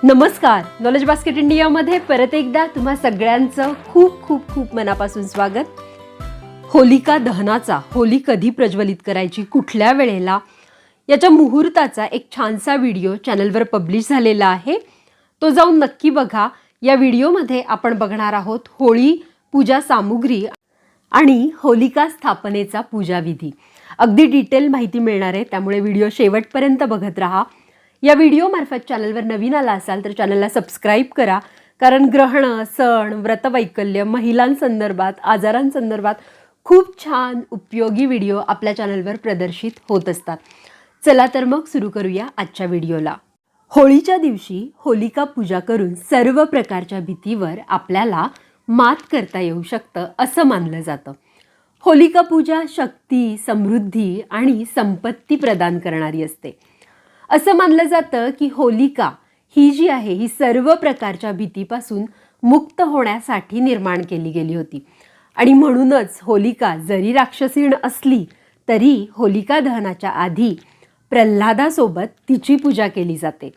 नमस्कार. Knowledge basket इंडियामध्ये परत एकदा तुम्हा सगळ्यांचं खूप खूप खूप मनापासून स्वागत. होलिका दहनाचा, होली कधी प्रज्वलित करायची, कुठल्या वेळेला, याच्या मुहूर्ताचा एक छानसा व्हिडिओ चॅनलवर पब्लिश झालेला आहे. तो जाऊन नक्की बघा. या व्हिडिओमध्ये आपण बघणार आहोत होळी पूजा सामुग्री आणि होलिका स्थापनेचा पूजाविधी. अगदी डिटेल माहिती मिळणार आहे, त्यामुळे व्हिडिओ शेवटपर्यंत बघत राहा. या व्हिडिओमार्फत चॅनलवर नवीन आला असाल तर चॅनलला सबस्क्राईब करा, कारण ग्रहणं, सण, व्रतवैकल्य, महिलांसंदर्भात, आजारांसंदर्भात खूप छान उपयोगी व्हिडिओ आपल्या चॅनलवर प्रदर्शित होत असतात. चला तर मग सुरू करूया आजच्या व्हिडिओला. होळीच्या दिवशी होलिका पूजा करून सर्व प्रकारच्या भीतीवर आपल्याला मात करता येऊ शकतं असं मानलं जातं. होलिका पूजा शक्ती, समृद्धी आणि संपत्ती प्रदान करणारी असते. असं मानलं जातं की होलिका ही जी आहे ही सर्व प्रकारच्या भीतीपासून मुक्त होण्यासाठी निर्माण केली गेली होती आणि म्हणूनच होलिका जरी राक्षसीण असली तरी होलिका दहनाच्या आधी प्रल्हादासोबत तिची पूजा केली जाते.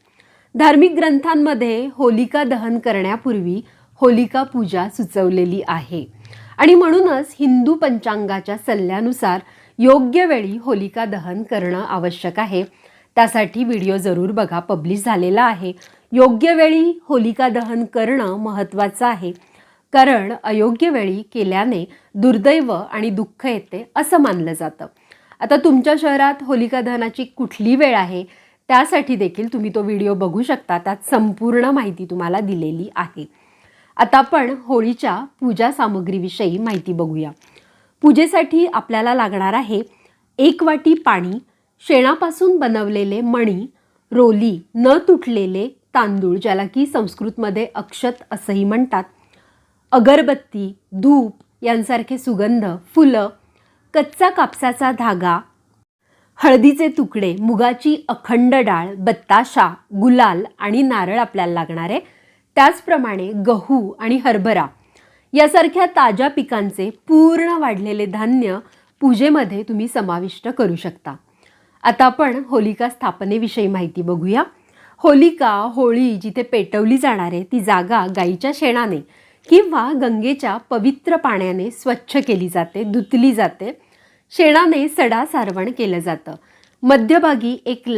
धार्मिक ग्रंथांमध्ये होलिका दहन करण्यापूर्वी होलिका पूजा सुचवलेली आहे आणि म्हणूनच हिंदू पंचांगाच्या सल्ल्यानुसार योग्य वेळी होलिका दहन करणं आवश्यक आहे. त्यासाठी व्हिडिओ जरूर बघा, पब्लिश झालेला आहे. योग्य वेळी होलिका दहन करणं महत्त्वाचं आहे, कारण अयोग्य वेळी केल्याने दुर्दैव आणि दुःख येते असं मानलं जातं. आता तुमच्या शहरात होलिका दहनाची कुठली वेळ आहे त्यासाठी देखील तुम्ही तो व्हिडिओ बघू शकता. त्यात संपूर्ण माहिती तुम्हाला दिलेली आहे. आता आपण होळीच्या पूजा सामग्रीविषयी माहिती बघूया. पूजेसाठी आपल्याला लागणार आहे 1 वाटी पाणी, शेणापासून बनवलेले मणी, रोली, न तुटलेले तांदूळ ज्याला की संस्कृतमध्ये अक्षत असंही म्हणतात, अगरबत्ती, धूप यांसारखे सुगंध, फुलं, कच्चा कापसाचा धागा, हळदीचे तुकडे, मुगाची अखंड डाळ, बत्ताशा, गुलाल आणि नारळ आपल्याला लागणार आहे. त्याचप्रमाणे गहू आणि हरभरा यासारख्या ताज्या पिकांचे पूर्ण वाढलेले धान्य पूजेमध्ये तुम्ही समाविष्ट करू शकता. आता आपण होलिका स्थापनेविषयी माहिती बघूया. होळी जिथे पेटवली जाणार आहे ती जागा गाईच्या शेणाने किंवा गंगेच्या पवित्र पाण्याने स्वच्छ केली जाते, धुतली जाते. शेणाने सडा सारवण केलं जातं. मध्यभागी एक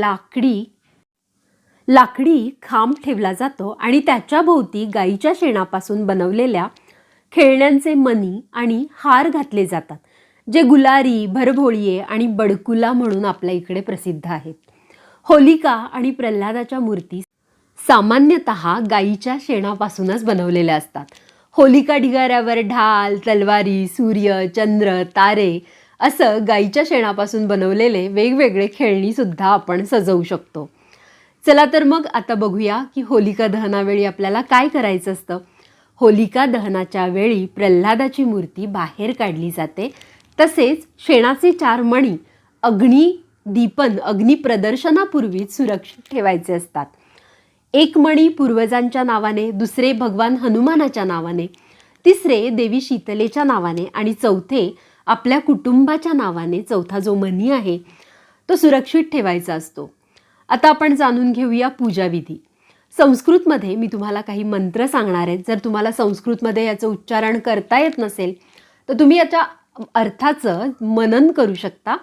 लाकडी खांब ठेवला जातो आणि त्याच्या भोवती गाईच्या शेणापासून बनवलेल्या खेळण्यांचे मणी आणि हार घातले जातात, जे गुलारी, भरभोळीये आणि बडकुला म्हणून आपल्या इकडे प्रसिद्ध आहेत. होलिका आणि प्रल्हादाच्या मूर्ती सामान्यतः गाईच्या शेणापासूनच बनवलेल्या असतात. होलिका ढिगाऱ्यावर ढाल, तलवारी, सूर्य, चंद्र, तारे असं गाईच्या शेणापासून बनवलेले वेगवेगळे खेळणीसुद्धा आपण सजवू शकतो. चला तर मग आता बघूया की होलिका दहनावेळी आपल्याला काय करायचं असतं. होलिका दहनाच्या वेळी प्रल्हादाची मूर्ती बाहेर काढली जाते. तसेच शेणाचे 4 मणी अग्निप्रदर्शनापूर्वीच सुरक्षित ठेवायचे असतात. 1 मणी पूर्वजांच्या नावाने, दुसरे भगवान हनुमानाच्या नावाने, तिसरे देवी शीतलेच्या नावाने आणि चौथे आपल्या कुटुंबाच्या नावाने. चौथा जो मणी आहे तो सुरक्षित ठेवायचा असतो. आता आपण जाणून घेऊया पूजाविधी. संस्कृतमध्ये मी तुम्हाला काही मंत्र सांगणार आहेत. जर तुम्हाला संस्कृतमध्ये याचं उच्चारण करता येत नसेल तर तुम्ही याच्या अर्थाचं मनन करू शकता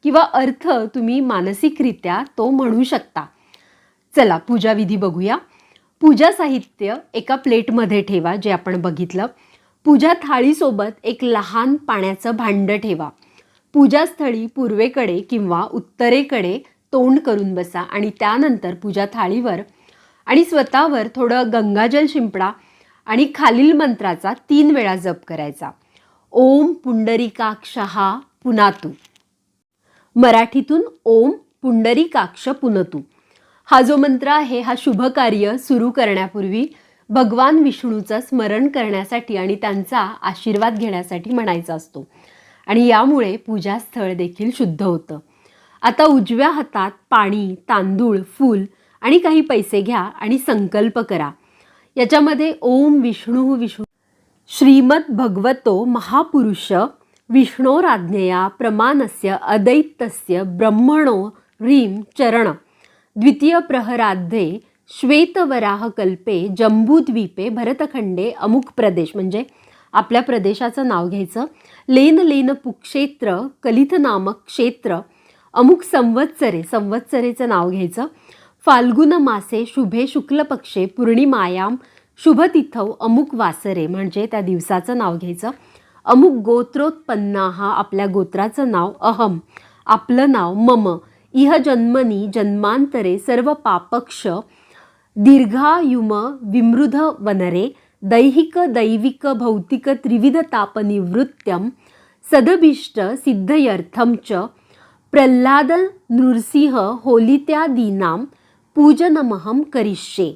किंवा अर्थ तुम्ही मानसिकरित्या तो म्हणू शकता. चला पूजाविधी बघूया. पूजा साहित्य एका प्लेटमध्ये ठेवा, जे आपण बघितलं. पूजा थाळीसोबत एक लहान पाण्याचं भांडं ठेवा. पूजास्थळी पूर्वेकडे किंवा उत्तरेकडे तोंड करून बसा आणि त्यानंतर पूजा थाळीवर आणि स्वतःवर थोडं गंगाजल शिंपडा आणि खालील मंत्राचा 3 वेळा जप करायचा. ओम पुंडरीकाक्षः पुनातु. मराठीतून ओम पुंडरीकाक्ष पुनतु हा जो मंत्र आहे हा शुभ कार्य सुरू करण्यापूर्वी भगवान विष्णूचं स्मरण करण्यासाठी आणि त्यांचा आशीर्वाद घेण्यासाठी म्हणायचा असतो आणि यामुळे पूजास्थळ देखील शुद्ध होतं. आता उजव्या हातात पाणी, तांदूळ, फूल आणि काही पैसे घ्या आणि संकल्प करा. याच्यामध्ये ओम विष्णू श्रीमद भगवतो महापुरुष विष्णोराज्ञया प्रमाणस्य अदैत्यस्य ब्रह्मणो ह्रीं चरण द्वितीय प्रहराध्ये श्वेतवराह कल्पे जम्बूद्वीपे भरतखंडे अमुक प्रदेश, म्हणजे आपल्या प्रदेशाचं नाव घ्यायचं. लेन लेन पुक्षेत्र कलित नामक क्षेत्र अमुक संवत्सरे, संवत्सरेचं नाव घ्यायचं. फाल्गुन मासे शुभे शुक्ल पक्षे पूर्णिमायाम शुभतिथौ अमुक वासरे, म्हणजे त्या दिवसाचं नाव घ्यायचं. अमुक गोत्रोत्पन्ना, हा आपल्या गोत्राचं नाव. अहम, आपलं नाव. मम, इह जन्मनी जन्मांतरे सर्व पापक्ष दीर्घायुम विमृध वनरे दैहिक दैविक भौतिक त्रिविध ताप निवृत्त्यम सदभीष्ट सिद्धयर्थम च प्रल्हाद नृसिंह होलित्यादीनां पूजनमहम करिष्ये.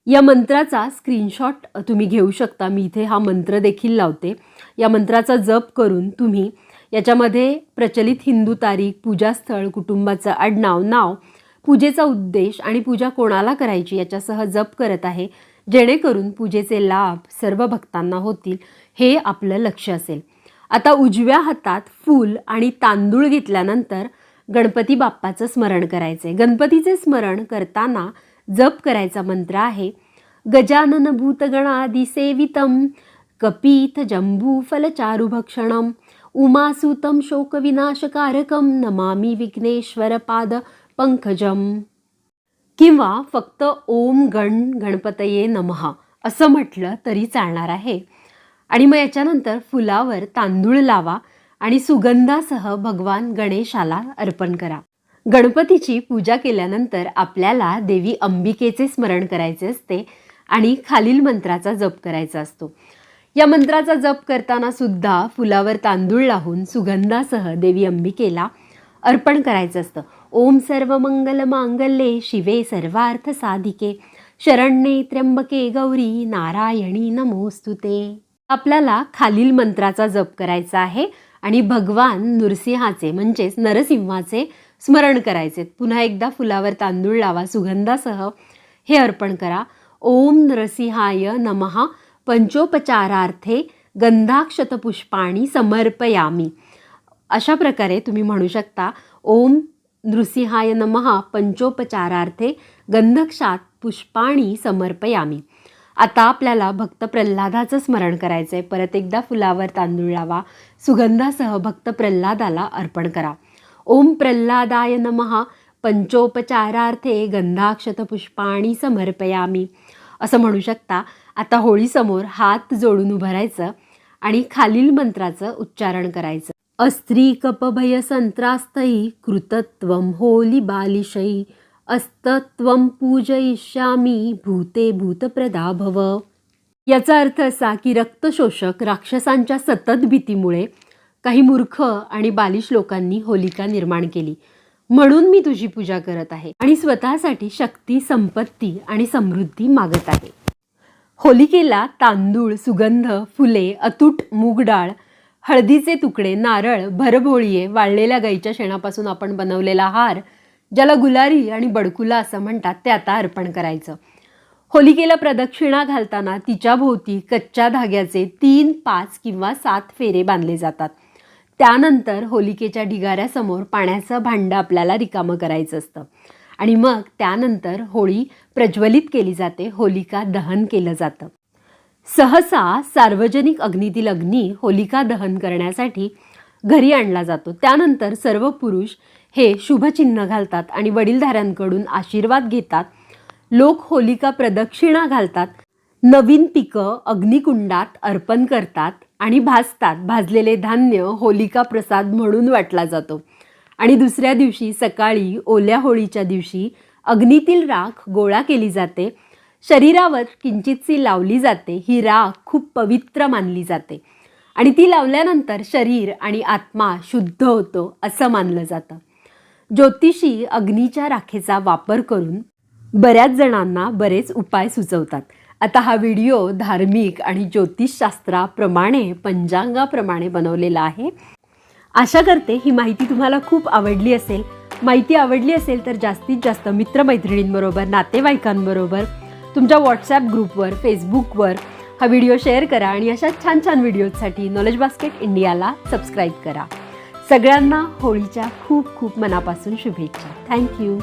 या मंत्राचा स्क्रीनशॉट तुम्ही घेऊ शकता. मी इथे हा मंत्र देखील लावते. या मंत्राचा जप करून तुम्ही याच्यामध्ये प्रचलित हिंदू तारीख, पूजास्थळ, कुटुंबाचं आडनाव, नाव, पूजेचा उद्देश आणि पूजा कोणाला करायची याच्यासह जप करत आहे, जेणेकरून पूजेचे लाभ सर्व भक्तांना होतील, हे आपलं लक्ष असेल. आता उजव्या हातात फूल आणि तांदूळ घेतल्यानंतर गणपती बाप्पाचं स्मरण करायचं आहे. गणपतीचे स्मरण करताना जप करायचा मंत्र आहे गजानन भूतगणादि सेवितम कपीत जंबूफल चारुभक्षणम उमासुतम शोकविनाशकारकम नमामि विघ्नेश्वर पाद पंकजम. किंवा फक्त ओम गणपतये नमः असं म्हटलं तरी चालणार आहे. आणि मग याच्यानंतर फुलावर तांदूळ लावा आणि सुगंधासह भगवान गणेशाला अर्पण करा. गणपतीची पूजा केल्यानंतर आपल्याला देवी अंबिकेचे स्मरण करायचे असते आणि खालील मंत्राचा जप करायचा असतो. या मंत्राचा जप करताना सुद्धा फुलावर तांदूळ लावून सुगंधासह देवी अंबिकेला अर्पण करायचं असतं. ओम सर्व मंगल मांगल्ये शिवे सर्वार्थ साधिके शरण्ये त्र्यंबके गौरी नारायणी नमोस्तुते. आपल्याला खालील मंत्राचा जप करायचा आहे आणि भगवान नृसिंहाचे म्हणजेच नरसिंहाचे स्मरण करायचे. पुन्हा एकदा फुलावर तांदूळ लावा, सुगंधासह हे अर्पण करा. ओम नरसिंहाय नमः पंचोपचारार्थे गंधाक्षतपुष्पाणी समर्पयामी. अशा प्रकारे तुम्ही म्हणू शकता ओम नृसिंहाय नमः पंचोपचारार्थे गंधक्षात पुष्पाणी समर्पयामी. आता आपल्याला भक्त प्रल्हादाचं स्मरण करायचं आहे. परत एकदा फुलावर तांदूळ लावा, सुगंधासह भक्त प्रल्हादाला अर्पण करा. ओम प्रल्हादाय नमः पंचोपचारार्थे गंधाक्षतपुष्पाणी समर्पयामी असं म्हणू शकता. आता होळीसमोर हात जोडून उभं राहायचं आणि खालील मंत्राचं उच्चारण करायचं. अस्त्रीकपभय संत्रास्तै कृतत्वं होली बालिशै अस्तत्वं पूजयिष्यामी भूते भूतप्रदा भव. याचा अर्थ असा की रक्तशोषक राक्षसांच्या सतत भीतीमुळे काही मूर्ख आणि बालिश लोकांनी होलिका निर्माण केली, म्हणून मी तुझी पूजा करत आहे आणि स्वतःसाठी शक्ती, संपत्ती आणि समृद्धी मागत आहे. होलिकेला तांदूळ, सुगंध, फुले, अतूट मूग डाळ, हळदीचे तुकडे, नारळ, भरभोळीये, वाळलेल्या गाईच्या शेणापासून आपण बनवलेला हार, ज्याला गुलारी आणि बडकुला असं म्हणतात, ते आता अर्पण करायचं. होलिकेला प्रदक्षिणा घालताना तिच्या भोवती कच्च्या धाग्याचे 3, 5 किंवा 7 फेरे बांधले जातात. त्यानंतर होलिकेच्या ढिगाऱ्यासमोर पाण्याचं भांडं आपल्याला रिकामं करायचं असतं आणि मग त्यानंतर होळी प्रज्वलित केली जाते, होलिका दहन केलं जातं. सहसा सार्वजनिक अग्नीतील अग्नी होलिका दहन करण्यासाठी घरी आणला जातो. त्यानंतर सर्व पुरुष हे शुभचिन्ह घालतात आणि वडीलधाऱ्यांकडून आशीर्वाद घेतात. लोक होलिका प्रदक्षिणा घालतात, नवीन पिकं अग्निकुंडात अर्पण करतात आणि भाजतात. भाजलेले धान्य होलिका प्रसाद म्हणून वाटला जातो. आणि दुसऱ्या दिवशी सकाळी ओल्या होळीच्या दिवशी अग्नीतील राख गोळा केली जाते, शरीरावर किंचितशी लावली जाते. ही राख खूप पवित्र मानली जाते आणि ती लावल्यानंतर शरीर आणि आत्मा शुद्ध होतो असं मानलं जातं. ज्योतिषी अग्नीच्या राखेचा वापर करून बऱ्याच जणांना बरेच उपाय सुचवतात. आता हा व्हिडिओ धार्मिक आणि ज्योतिषशास्त्राप्रमाणे, पंचांगाप्रमाणे बनवलेला आहे. आशा करते ही माहिती तुम्हाला खूप आवडली असेल. माहिती आवडली असेल तर जास्तीत जास्त मित्रमैत्रिणींबरोबर, नातेवाईकांबरोबर, तुमच्या व्हॉट्सॲप ग्रुपवर, फेसबुकवर हा व्हिडिओ शेअर करा आणि अशा छान छान व्हिडिओजसाठी नॉलेज बास्केट इंडियाला सबस्क्राईब करा. सगळ्यांना होळीच्या खूप खूप मनापासून शुभेच्छा. थँक्यू.